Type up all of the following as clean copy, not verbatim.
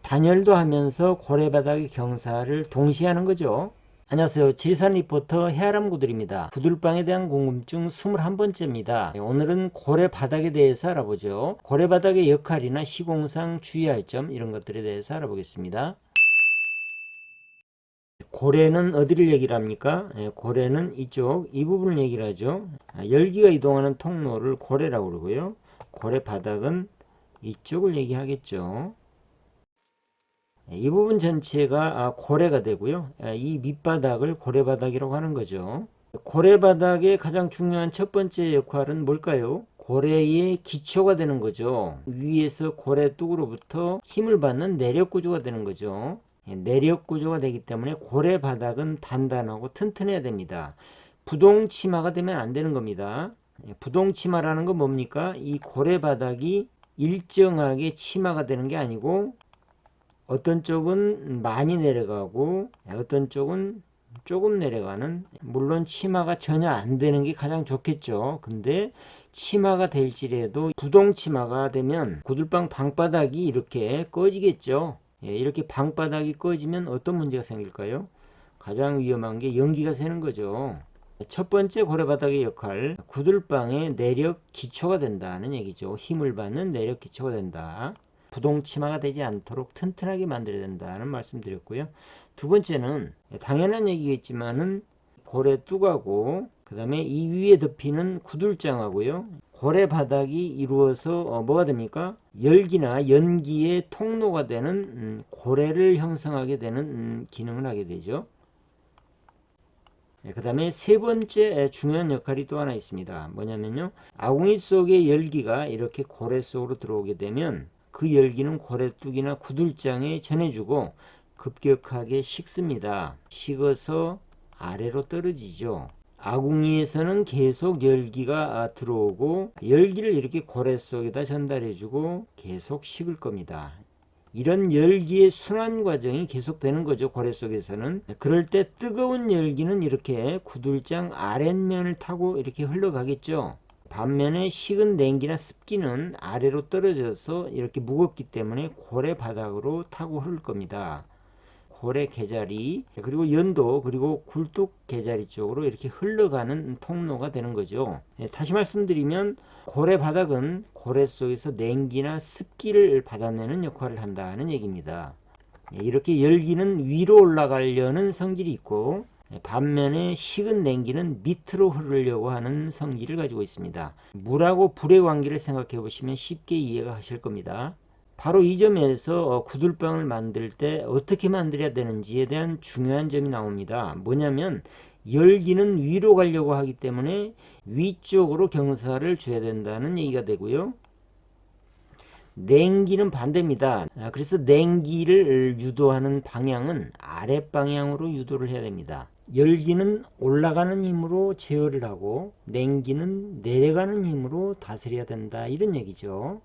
단열도 하면서 고래바닥의 경사를 동시에 하는 거죠. 안녕하세요. 지리산 리포터 해아람구들입니다. 구들방에 대한 궁금증 21번째입니다. 오늘은 고래바닥에 대해서 알아보죠. 고래바닥의 역할이나 시공상 주의할 점 이런 것들에 대해서 알아보겠습니다. 고래는 어디를 얘기를 합니까? 고래는 이 부분을 얘기를 하죠. 열기가 이동하는 통로를 고래라고 그러고요. 고래바닥은 이쪽을 얘기하겠죠. 이 부분 전체가 고래가 되고요. 이 밑바닥을 고래바닥이라고 하는 거죠. 고래바닥의 가장 중요한 첫 번째 역할은 뭘까요? 고래의 기초가 되는 거죠. 위에서 고래뚝으로부터 힘을 받는 내력 구조가 되는 거죠. 내력 구조가 되기 때문에 고래바닥은 단단하고 튼튼해야 됩니다. 부동치마가 되면 안 되는 겁니다. 부동치마라는 건 뭡니까? 이 고래바닥이 일정하게 치마가 되는 게 아니고 어떤 쪽은 많이 내려가고 어떤 쪽은 조금 내려가는, 물론 치마가 전혀 안 되는 게 가장 좋겠죠. 근데 치마가 될지라도 부동치마가 되면 구들방 방바닥이 이렇게 꺼지겠죠. 이렇게 방바닥이 꺼지면 어떤 문제가 생길까요? 가장 위험한 게 연기가 새는 거죠. 첫 번째 고래바닥의 역할, 구들방의 내력 기초가 된다는 얘기죠. 힘을 받는 내력 기초가 된다. 부동치마가 되지 않도록 튼튼하게 만들어야 된다는 말씀 드렸고요. 두 번째는 당연한 얘기겠지만은 고래뚝하고 그 다음에 이 위에 덮이는 구들장하고요. 고래바닥이 이루어서 뭐가 됩니까? 열기나 연기의 통로가 되는 고래를 형성하게 되는 기능을 하게 되죠. 그 다음에 세 번째 중요한 역할이 또 하나 있습니다. 뭐냐면요. 아궁이 속의 열기가 이렇게 고래 속으로 들어오게 되면 그 열기는 고래뚝이나 구들장에 전해주고 급격하게 식습니다. 식어서 아래로 떨어지죠. 아궁이에서는 계속 열기가 들어오고 열기를 이렇게 고래 속에다 전달해주고 계속 식을 겁니다. 이런 열기의 순환 과정이 계속되는 거죠. 고래 속에서는. 그럴 때 뜨거운 열기는 이렇게 구들장 아랫면을 타고 이렇게 흘러가겠죠. 반면에 식은 냉기나 습기는 아래로 떨어져서 이렇게 무겁기 때문에 고래 바닥으로 타고 흐를 겁니다. 고래 개자리 그리고 연도 그리고 굴뚝 개자리 쪽으로 이렇게 흘러가는 통로가 되는 거죠. 다시 말씀드리면 고래 바닥은 고래 속에서 냉기나 습기를 받아내는 역할을 한다는 얘기입니다. 이렇게 열기는 위로 올라가려는 성질이 있고 반면에 식은 냉기는 밑으로 흐르려고 하는 성질을 가지고 있습니다. 물하고 불의 관계를 생각해 보시면 쉽게 이해가 하실 겁니다. 바로 이 점에서 구들방을 만들 때 어떻게 만들어야 되는지에 대한 중요한 점이 나옵니다. 뭐냐면 열기는 위로 가려고 하기 때문에 위쪽으로 경사를 줘야 된다는 얘기가 되고요. 냉기는 반대입니다. 그래서 냉기를 유도하는 방향은 아랫 방향으로 유도를 해야 됩니다. 열기는 올라가는 힘으로 제어를 하고 냉기는 내려가는 힘으로 다스려야 된다, 이런 얘기죠.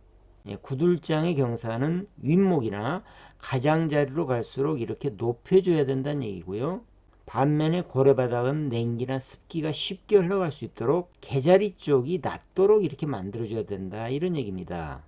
구들장의 경사는 윗목이나 가장자리로 갈수록 이렇게 높여줘야 된다는 얘기고요. 반면에 고래바닥은 냉기나 습기가 쉽게 흘러갈 수 있도록 개자리 쪽이 낮도록 이렇게 만들어줘야 된다, 이런 얘기입니다.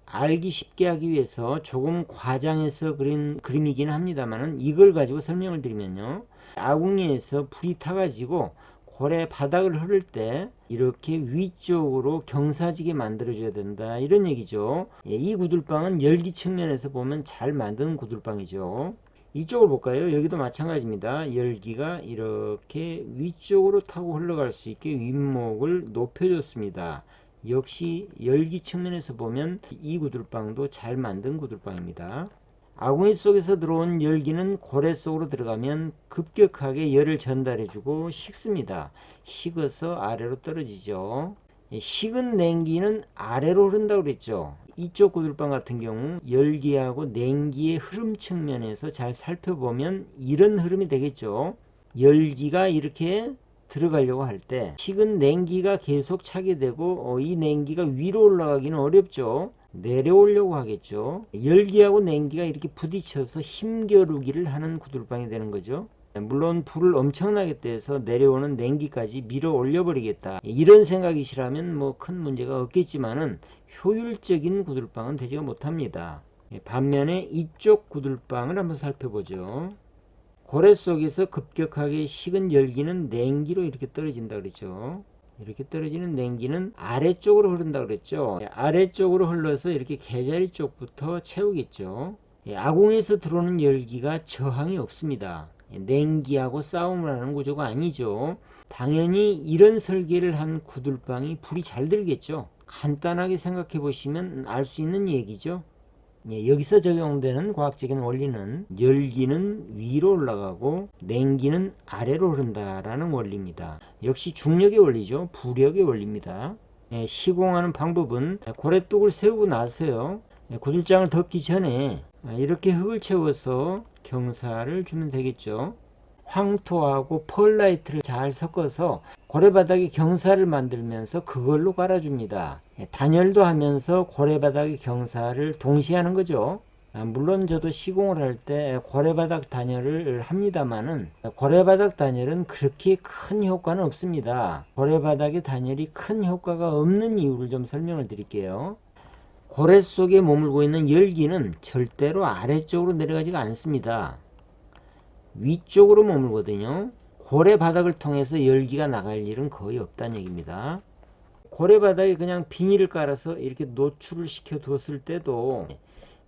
알기 쉽게 하기 위해서 조금 과장해서 그린 그림이긴 합니다만 이걸 가지고 설명을 드리면요. 아궁이에서 불이 타가지고 고래 바닥을 흐를 때 이렇게 위쪽으로 경사지게 만들어줘야 된다, 이런 얘기죠. 이 구들방은 열기 측면에서 보면 잘 만든 구들방이죠. 이쪽을 볼까요? 여기도 마찬가지입니다. 열기가 이렇게 위쪽으로 타고 흘러갈 수 있게 윗목을 높여줬습니다. 역시 열기 측면에서 보면 이 구들방도 잘 만든 구들방입니다. 아궁이 속에서 들어온 열기는 고래 속으로 들어가면 급격하게 열을 전달해주고 식습니다. 식어서 아래로 떨어지죠. 식은 냉기는 아래로 흐른다고 그랬죠. 이쪽 구들방 같은 경우 열기하고 냉기의 흐름 측면에서 잘 살펴보면 이런 흐름이 되겠죠. 열기가 이렇게 들어가려고 할 때 식은 냉기가 계속 차게 되고 이 냉기가 위로 올라가기는 어렵죠. 내려오려고 하겠죠. 열기하고 냉기가 이렇게 부딪혀서 힘겨루기를 하는 구들방이 되는 거죠. 물론 불을 엄청나게 떼서 내려오는 냉기까지 밀어 올려 버리겠다, 이런 생각이시라면 뭐 큰 문제가 없겠지만은 효율적인 구들방은 되지가 못합니다. 반면에 이쪽 구들방을 한번 살펴보죠. 고래 속에서 급격하게 식은 열기는 냉기로 이렇게 떨어진다 그랬죠. 이렇게 떨어지는 냉기는 아래쪽으로 흐른다 그랬죠. 아래쪽으로 흘러서 이렇게 개자리 쪽부터 채우겠죠. 아궁에서 들어오는 열기가 저항이 없습니다. 냉기하고 싸움을 하는 구조가 아니죠. 당연히 이런 설계를 한 구들방이 불이 잘 들겠죠. 간단하게 생각해 보시면 알 수 있는 얘기죠. 여기서 적용되는 과학적인 원리는 열기는 위로 올라가고 냉기는 아래로 흐른다라는 원리입니다. 역시 중력의 원리죠. 부력의 원리입니다. 시공하는 방법은 고래뚝을 세우고 나서요. 구들장을 덮기 전에 이렇게 흙을 채워서 경사를 주면 되겠죠. 황토하고 펄라이트를 잘 섞어서 고래바닥에 경사를 만들면서 그걸로 깔아줍니다. 단열도 하면서 고래바닥의 경사를 동시에 하는 거죠. 물론 저도 시공을 할 때 고래바닥 단열을 합니다만은 고래바닥 단열은 그렇게 큰 효과는 없습니다. 고래바닥의 단열이 큰 효과가 없는 이유를 좀 설명을 드릴게요. 고래 속에 머물고 있는 열기는 절대로 아래쪽으로 내려가지가 않습니다. 위쪽으로 머물거든요. 고래 바닥을 통해서 열기가 나갈 일은 거의 없다는 얘기입니다. 고래 바닥에 그냥 비닐을 깔아서 이렇게 노출을 시켜 두었을 때도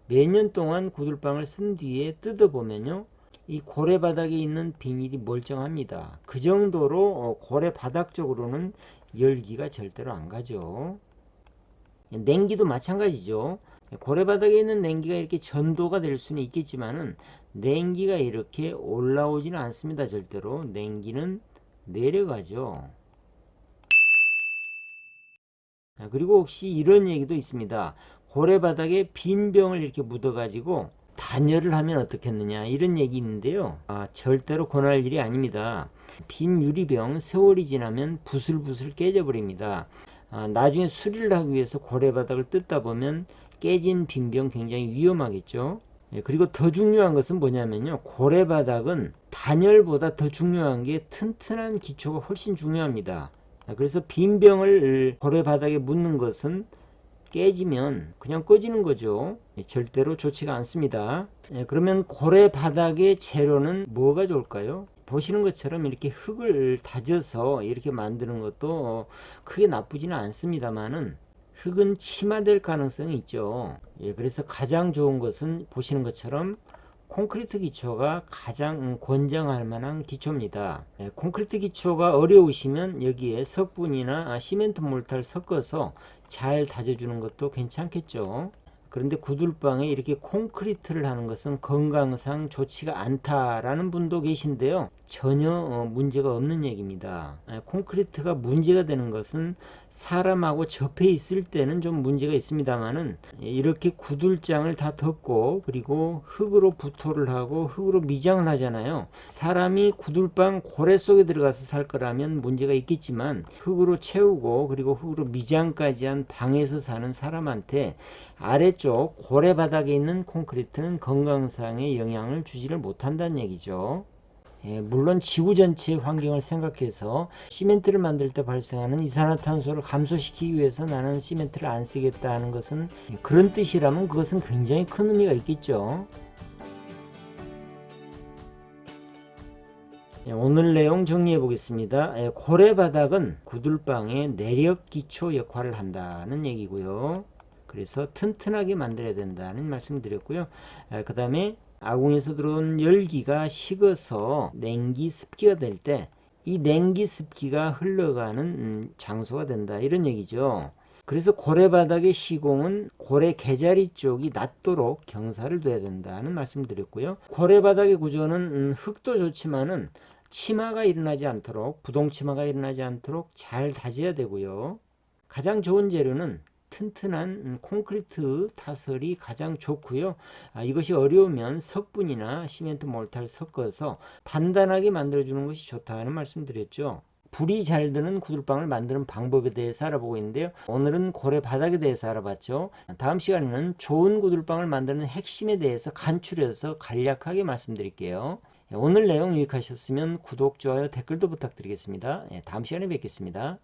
몇 년 동안 구들방을 쓴 뒤에 뜯어보면요. 이 고래 바닥에 있는 비닐이 멀쩡합니다. 그 정도로 고래 바닥 쪽으로는 열기가 절대로 안 가죠. 냉기도 마찬가지죠. 고래바닥에 있는 냉기가 이렇게 전도가 될 수는 있겠지만은 냉기가 이렇게 올라오지는 않습니다. 절대로 냉기는 내려가죠. 그리고 혹시 이런 얘기도 있습니다. 고래바닥에 빈 병을 이렇게 묻어 가지고 단열을 하면 어떻겠느냐 이런 얘기 있는데요. 절대로 권할 일이 아닙니다. 빈 유리병 세월이 지나면 부슬부슬 깨져 버립니다. 나중에 수리를 하기 위해서 고래바닥을 뜯다 보면 깨진 빈병 굉장히 위험하겠죠. 그리고 더 중요한 것은 뭐냐면요. 고래바닥은 단열보다 더 중요한 게 튼튼한 기초가 훨씬 중요합니다. 그래서 빈병을 고래바닥에 묻는 것은 깨지면 그냥 꺼지는 거죠. 절대로 좋지가 않습니다. 그러면 고래바닥의 재료는 뭐가 좋을까요? 보시는 것처럼 이렇게 흙을 다져서 이렇게 만드는 것도 크게 나쁘지는 않습니다만은 흙은 침하될 가능성이 있죠. 그래서 가장 좋은 것은 보시는 것처럼 콘크리트 기초가 가장 권장할 만한 기초입니다. 콘크리트 기초가 어려우시면 여기에 석분이나 시멘트 몰타를 섞어서 잘 다져주는 것도 괜찮겠죠. 그런데 구들방에 이렇게 콘크리트를 하는 것은 건강상 좋지가 않다라는 분도 계신데요. 전혀 문제가 없는 얘기입니다. 콘크리트가 문제가 되는 것은 사람하고 접해 있을 때는 좀 문제가 있습니다만은 이렇게 구들장을 다 덮고 그리고 흙으로 부토를 하고 흙으로 미장을 하잖아요. 사람이 구들방 고래 속에 들어가서 살 거라면 문제가 있겠지만 흙으로 채우고 그리고 흙으로 미장까지 한 방에서 사는 사람한테 아래쪽 고래 바닥에 있는 콘크리트는 건강상의 영향을 주지를 못한다는 얘기죠. 물론 지구 전체의 환경을 생각해서 시멘트를 만들 때 발생하는 이산화탄소를 감소시키기 위해서 나는 시멘트를 안 쓰겠다 하는 것은 그런 뜻이라면 그것은 굉장히 큰 의미가 있겠죠. 오늘 내용 정리해 보겠습니다. 고래바닥은 구들방의 내력 기초 역할을 한다는 얘기고요. 그래서 튼튼하게 만들어야 된다는 말씀을 드렸고요. 그 다음에 아궁에서 들어온 열기가 식어서 냉기 습기가 될 때 이 냉기 습기가 흘러가는 장소가 된다 이런 얘기죠. 그래서 고래바닥의 시공은 고래 개자리 쪽이 낮도록 경사를 둬야 된다는 말씀을 드렸고요. 고래바닥의 구조는 흙도 좋지만은 침하가 일어나지 않도록 부동침하가 일어나지 않도록 잘 다져야 되고요. 가장 좋은 재료는 튼튼한 콘크리트 타설이 가장 좋고요. 이것이 어려우면 석분이나 시멘트 몰타를 섞어서 단단하게 만들어주는 것이 좋다는 말씀 드렸죠. 불이 잘 드는 구들방을 만드는 방법에 대해서 알아보고 있는데요. 오늘은 고래 바닥에 대해서 알아봤죠. 다음 시간에는 좋은 구들방을 만드는 핵심에 대해서 간추려서 간략하게 말씀드릴게요. 오늘 내용 유익하셨으면 구독, 좋아요, 댓글도 부탁드리겠습니다. 다음 시간에 뵙겠습니다.